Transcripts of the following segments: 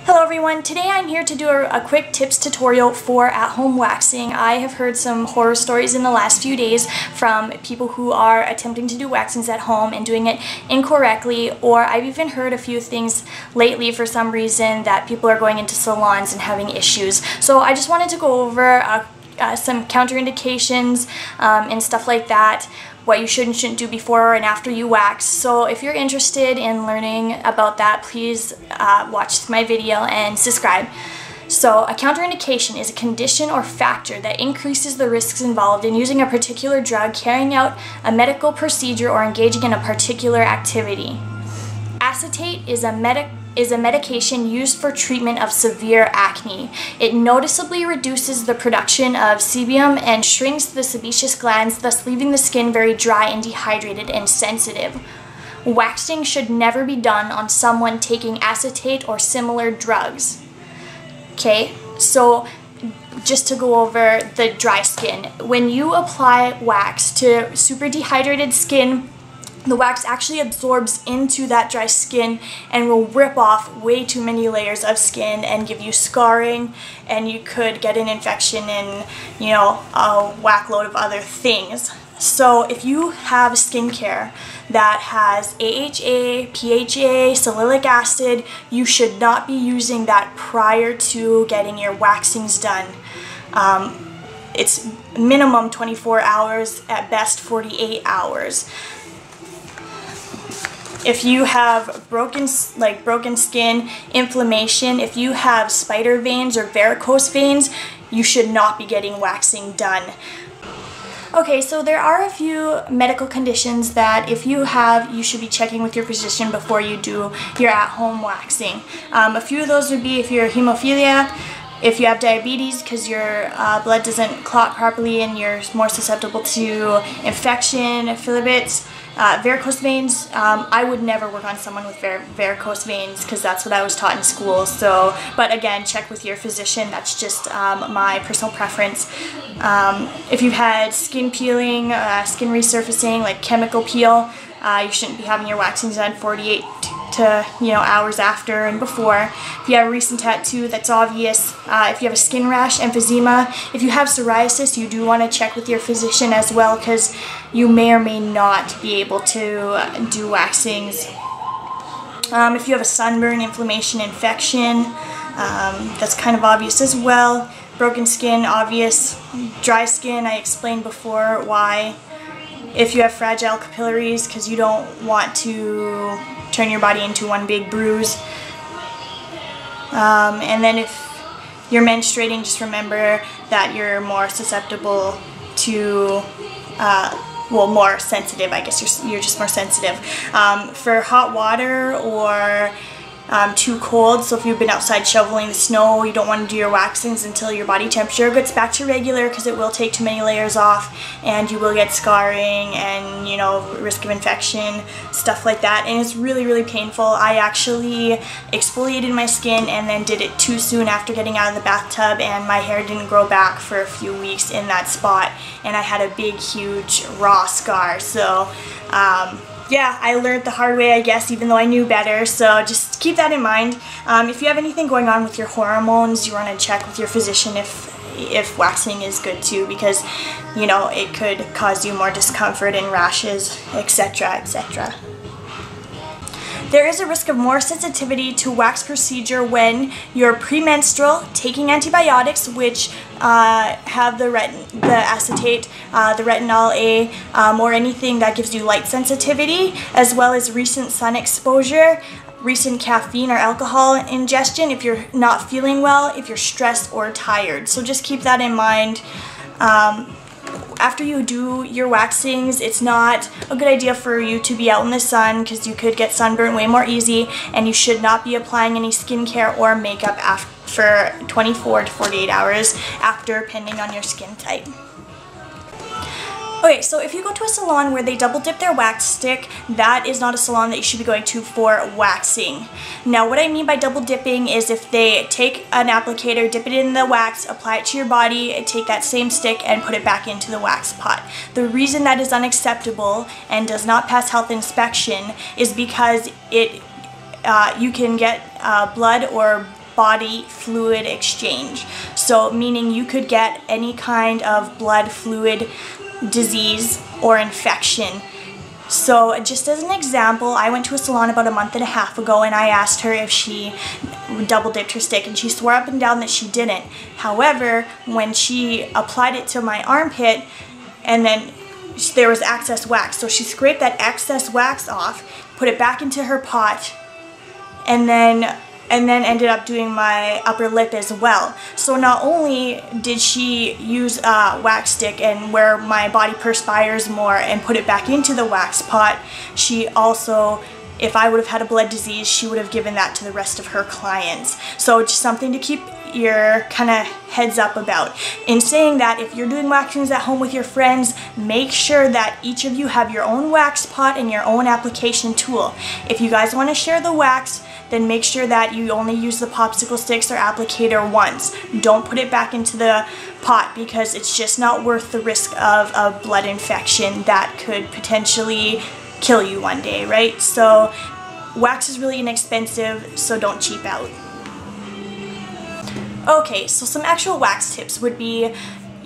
Hello everyone, today I'm here to do a quick tips tutorial for at-home waxing. I have heard some horror stories in the last few days from people who are attempting to do waxings at home and doing it incorrectly, or I've even heard a few things lately for some reason that people are going into salons and having issues. So I just wanted to go over some contraindications and stuff like that, what you should and shouldn't do before and after you wax. So if you're interested in learning about that, please watch my video and subscribe. So a contraindication is a condition or factor that increases the risks involved in using a particular drug, carrying out a medical procedure, or engaging in a particular activity. Acetate is a medication used for treatment of severe acne. It noticeably reduces the production of sebum and shrinks the sebaceous glands, thus leaving the skin very dry and dehydrated and sensitive. Waxing should never be done on someone taking acetate or similar drugs. Okay, so just to go over the dry skin. When you apply wax to super dehydrated skin, the wax actually absorbs into that dry skin and will rip off way too many layers of skin and give you scarring, and you could get an infection and, you know, a whack load of other things. So if you have skincare that has AHA, PHA, salicylic acid, you should not be using that prior to getting your waxings done. It's minimum 24 hours, at best 48 hours. If you have broken skin, inflammation, if you have spider veins or varicose veins, you should not be getting waxing done. Okay, so there are a few medical conditions that if you have, you should be checking with your physician before you do your at-home waxing. A few of those would be if you're hemophilia, if you have diabetes because your blood doesn't clot properly and you're more susceptible to infection, phlebitis, varicose veins. I would never work on someone with varicose veins because that's what I was taught in school. So, but again, check with your physician. That's just my personal preference. If you've had skin peeling, skin resurfacing, like chemical peel, you shouldn't be having your waxing done 48 to hours after and before. If you have a recent tattoo, that's obvious. If you have a skin rash, emphysema, if you have psoriasis, you do want to check with your physician as well, because you may or may not be able to do waxings. If you have a sunburn, inflammation, infection, that's kind of obvious as well. Broken skin, obvious. Dry skin, I explained before why. If you have fragile capillaries, because you don't want to turn your body into one big bruise. And then if you're menstruating, just remember that you're more susceptible to, more sensitive, I guess you're just more sensitive. For hot water or too cold, so if you've been outside shoveling the snow, you don't want to do your waxings until your body temperature gets back to regular, because it will take too many layers off and you will get scarring and, risk of infection, stuff like that, and it's really, really painful. I actually exfoliated my skin and then did it too soon after getting out of the bathtub, and my hair didn't grow back for a few weeks in that spot, and I had a big, huge raw scar. So yeah, I learned the hard way, I guess, even though I knew better, so just keep that in mind. If you have anything going on with your hormones, you want to check with your physician if waxing is good too, because, it could cause you more discomfort and rashes, etc., etc. There is a risk of more sensitivity to wax procedure when you're premenstrual, taking antibiotics, which have the acetate, the retinol A, or anything that gives you light sensitivity, as well as recent sun exposure, recent caffeine or alcohol ingestion if you're not feeling well, if you're stressed or tired. So just keep that in mind. After you do your waxings, it's not a good idea for you to be out in the sun, because you could get sunburn way more easy, and you should not be applying any skincare or makeup for 24 to 48 hours after, depending on your skin type. Okay, so if you go to a salon where they double dip their wax stick, that is not a salon that you should be going to for waxing. Now, what I mean by double dipping is if they take an applicator, dip it in the wax, apply it to your body, and take that same stick and put it back into the wax pot. The reason that is unacceptable and does not pass health inspection is because you can get blood or body fluid exchange. So meaning you could get any kind of blood fluid disease or infection. So just as an example, I went to a salon about a month and a half ago and I asked her if she double dipped her stick, and she swore up and down that she didn't. However, when she applied it to my armpit, and then there was excess wax, so she scraped that excess wax off, put it back into her pot, and then ended up doing my upper lip as well. So not only did she use a wax stick and where my body perspires more and put it back into the wax pot, she also, if I would have had a blood disease, she would have given that to the rest of her clients. So just something to keep your kind of heads up about. In saying that, if you're doing waxings at home with your friends, make sure that each of you have your own wax pot and your own application tool. If you guys want to share the wax, then make sure that you only use the popsicle sticks or applicator once. Don't put it back into the pot, because it's just not worth the risk of a blood infection that could potentially kill you one day, right? So wax is really inexpensive, so don't cheap out. Okay, so some actual wax tips would be,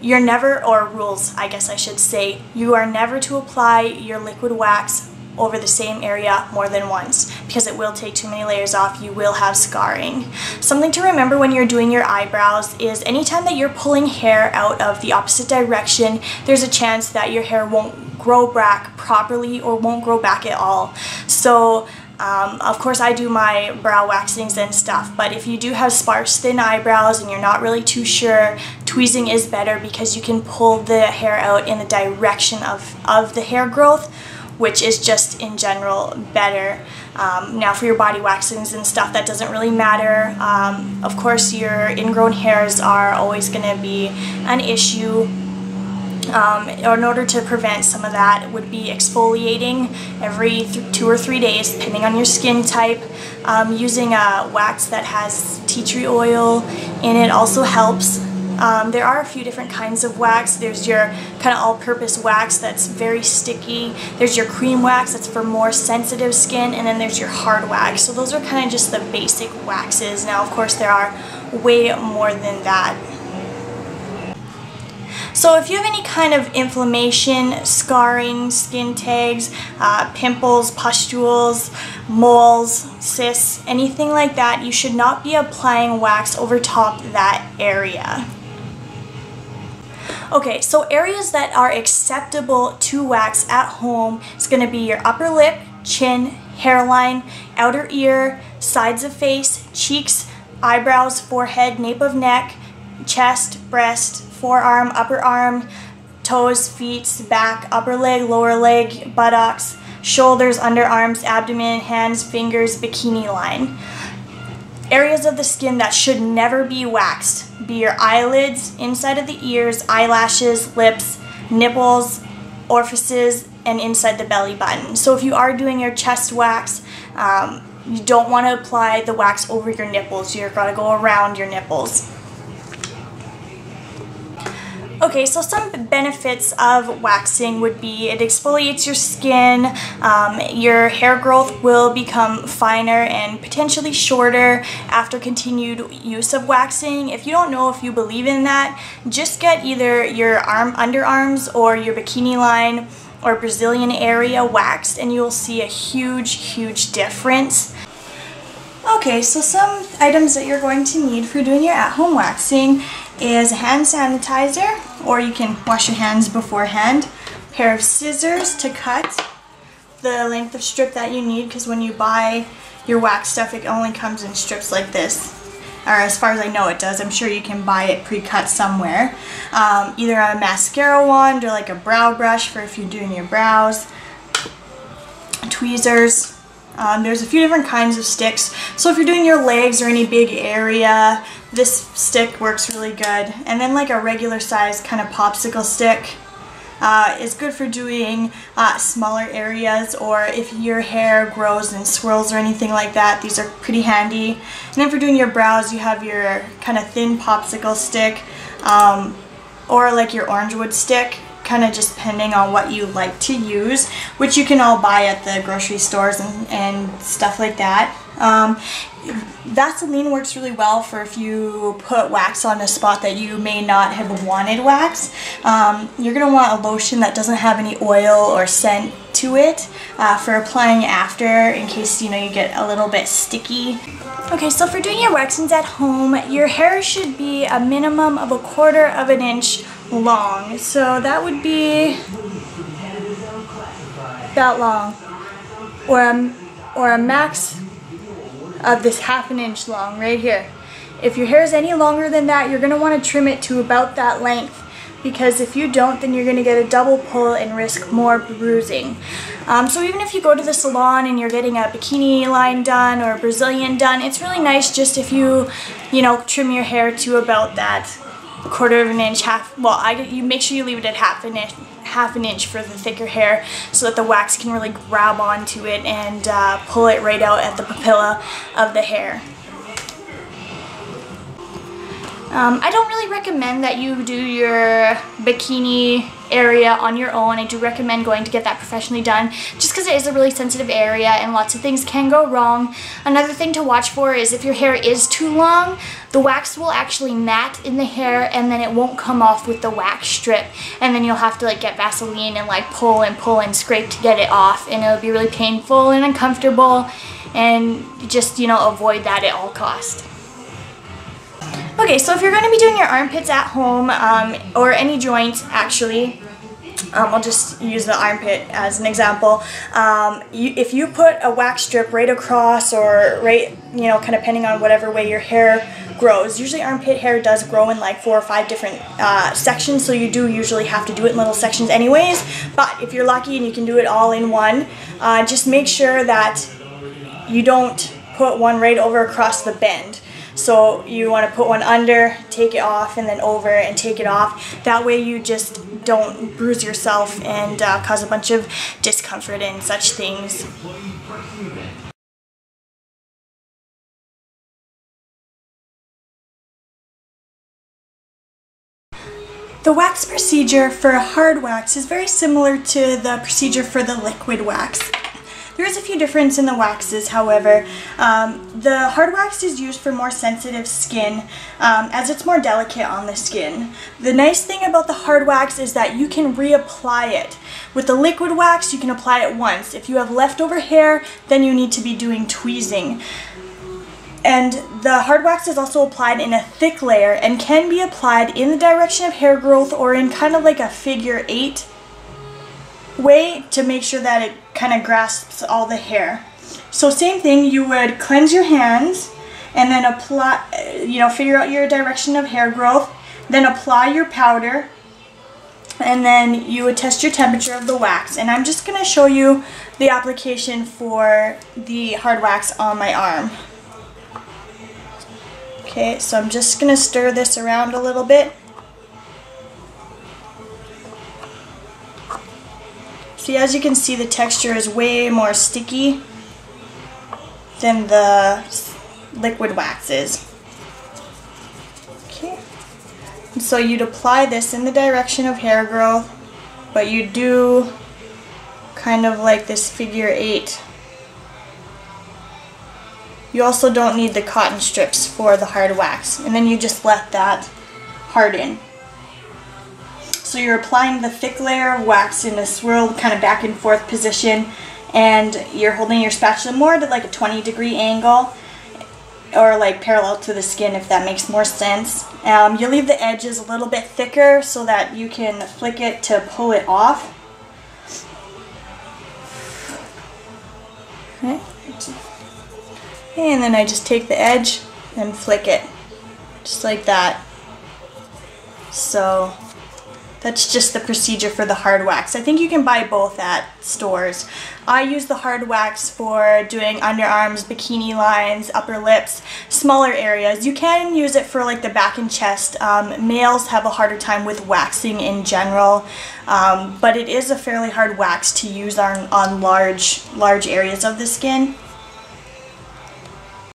you're never, or rules I guess I should say, you are never to apply your liquid wax over the same area more than once, because it will take too many layers off. You will have scarring. Something to remember when you're doing your eyebrows is anytime that you're pulling hair out of the opposite direction, there's a chance that your hair won't grow back properly or won't grow back at all. So of course I do my brow waxings and stuff, but if you do have sparse thin eyebrows and you're not really too sure, tweezing is better, because you can pull the hair out in the direction of the hair growth, which is just in general better. Now for your body waxings and stuff, that doesn't really matter. Of course your ingrown hairs are always going to be an issue. In order to prevent some of that would be exfoliating every 2 or 3 days, depending on your skin type. Using a wax that has tea tree oil in it also helps. There are a few different kinds of wax. There's your kind of all-purpose wax that's very sticky. There's your cream wax that's for more sensitive skin, and then there's your hard wax. So those are kind of just the basic waxes. Now of course there are way more than that. So if you have any kind of inflammation, scarring, skin tags, pimples, pustules, moles, cysts, anything like that, you should not be applying wax over top that area. Okay, so areas that are acceptable to wax at home is going to be your upper lip, chin, hairline, outer ear, sides of face, cheeks, eyebrows, forehead, nape of neck, chest, breast, forearm, upper arm, toes, feet, back, upper leg, lower leg, buttocks, shoulders, underarms, abdomen, hands, fingers, bikini line. Areas of the skin that should never be waxed be your eyelids, inside of the ears, eyelashes, lips, nipples, orifices, and inside the belly button. So if you are doing your chest wax, you don't want to apply the wax over your nipples. You're going to go around your nipples. Okay, so some benefits of waxing would be it exfoliates your skin, your hair growth will become finer and potentially shorter after continued use of waxing. If you don't know if you believe in that, just get either your underarms or your bikini line or Brazilian area waxed and you'll see a huge difference. Okay, so some items that you're going to need for doing your at-home waxing is hand sanitizer, or you can wash your hands beforehand, a pair of scissors to cut the length of strip that you need, because when you buy your wax stuff it only comes in strips like this, or as far as I know it does. I'm sure you can buy it pre-cut somewhere. Either a mascara wand or like a brow brush for if you're doing your brows, tweezers. There's a few different kinds of sticks, so if you're doing your legs or any big area, this stick works really good. And then like a regular size kind of popsicle stick is good for doing smaller areas, or if your hair grows and swirls or anything like that, these are pretty handy. And then for doing your brows, you have your kind of thin popsicle stick, or like your orange wood stick. kind of just depending on what you like to use, which you can all buy at the grocery stores and stuff like that. Vaseline works really well for if you put wax on a spot that you may not have wanted wax. You're going to want a lotion that doesn't have any oil or scent to it for applying after, in case you get a little bit sticky. Okay, so for doing your waxings at home, your hair should be a minimum of 1/4 of an inch long. So that would be that long, or a max of this 1/2 inch long right here. If your hair is any longer than that, you're going to want to trim it to about that length, because if you don't, then you're going to get a double pull and risk more bruising. So even if you go to the salon and you're getting a bikini line done or a Brazilian done, it's really nice just if you trim your hair to about that 1/4 of an inch, you make sure you leave it at 1/2 inch for the thicker hair, so that the wax can really grab onto it and pull it right out at the papilla of the hair. I don't really recommend that you do your bikini area on your own. I do recommend going to get that professionally done, just because it is a really sensitive area and lots of things can go wrong. Another thing to watch for is if your hair is too long, the wax will actually mat in the hair and then it won't come off with the wax strip, and then you'll have to get Vaseline and pull and scrape to get it off, and it'll be really painful and uncomfortable, and just avoid that at all costs. Okay, so if you're going to be doing your armpits at home, or any joint actually, I'll just use the armpit as an example. If you put a wax strip right across, or right, kind of depending on whatever way your hair grows. Usually armpit hair does grow in 4 or 5 different sections, so you do usually have to do it in little sections anyways. But if you're lucky and you can do it all in one, just make sure that you don't put one right over across the bend. So you want to put one under, take it off, and then over and take it off. That way you just don't bruise yourself and cause a bunch of discomfort and such things. The wax procedure for a hard wax is very similar to the procedure for the liquid wax. There is a few differences in the waxes, however. The hard wax is used for more sensitive skin, as it's more delicate on the skin. The nice thing about the hard wax is that you can reapply it. With the liquid wax, you can apply it once. If you have leftover hair, then you need to be doing tweezing. And the hard wax is also applied in a thick layer and can be applied in the direction of hair growth, or in kind of like a figure 8 way, to make sure that it kind of grasps all the hair. So same thing, you would cleanse your hands and then apply, figure out your direction of hair growth, then apply your powder, and then you would test your temperature of the wax. And I'm just going to show you the application for the hard wax on my arm. Okay, so I'm just going to stir this around a little bit. See, as you can see, the texture is way more sticky than the liquid wax is. Okay, and so you'd apply this in the direction of hair growth, but you do kind of like this figure 8. You also don't need the cotton strips for the hard wax, and then you just let that harden. So you're applying the thick layer of wax in a swirled kind of back and forth position, and you're holding your spatula more to like a 20-degree angle, or like parallel to the skin, if that makes more sense. You leave the edges a little bit thicker so that you can flick it to pull it off. Okay. And then I just take the edge and flick it, just like that. So that's just the procedure for the hard wax. I think you can buy both at stores. I use the hard wax for doing underarms, bikini lines, upper lips, smaller areas. You can use it for like the back and chest. Males have a harder time with waxing in general, but it is a fairly hard wax to use on large areas of the skin.